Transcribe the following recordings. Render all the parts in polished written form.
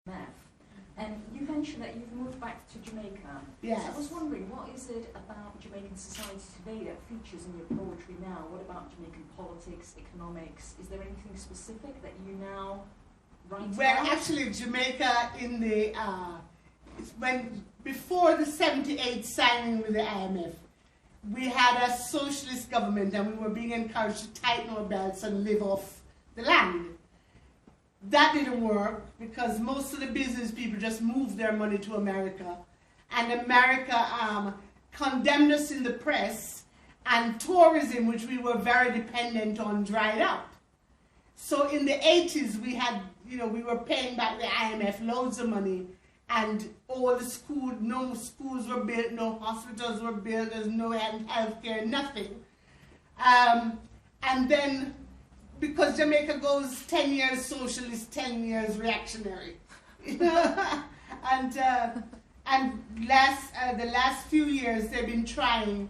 IMF. And you mentioned that you've moved back to Jamaica. Yes. So I was wondering, what is it about Jamaican society today that features in your poetry now? What about Jamaican politics, economics? Is there anything specific that you now write Well, about? actually, Jamaica in the before the '78 signing with the IMF, we had a socialist government, and we were being encouraged to tighten our belts and live off the land. That didn't work because most of the business people just moved their money to America, and America condemned us in the press, and tourism, which we were very dependent on, dried up. So in the 80s, we had, we were paying back the IMF loads of money, and all the no schools were built, no hospitals were built, there's no health care, nothing. And then, because Jamaica goes 10 years socialist, 10 years reactionary. And the last few years they've been trying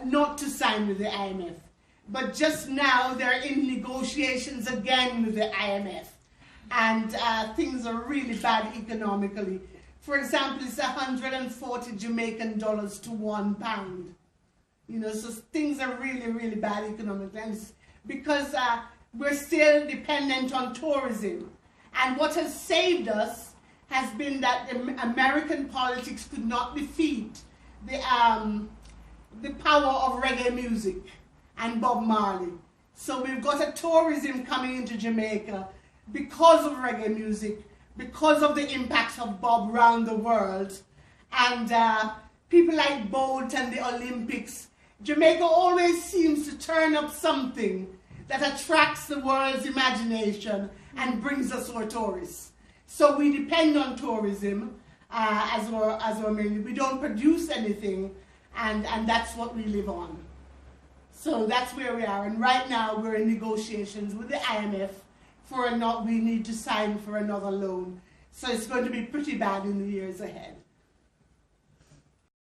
not to sign with the IMF. But just now they're in negotiations again with the IMF. And things are really bad economically. For example, it's 140 Jamaican dollars to £1. So things are really, really bad economically. And it's because we're still dependent on tourism. And what has saved us has been that the American politics could not defeat the power of reggae music and Bob Marley. So we've got a tourism coming into Jamaica because of reggae music, because of the impact of Bob around the world, and people like Bolt and the Olympics. Jamaica always seems to turn up something that attracts the world's imagination and brings us our tourists. So we depend on tourism as our main. We don't produce anything, and that's what we live on. So that's where we are. And right now we're in negotiations with the IMF we need to sign for another loan. So it's going to be pretty bad in the years ahead.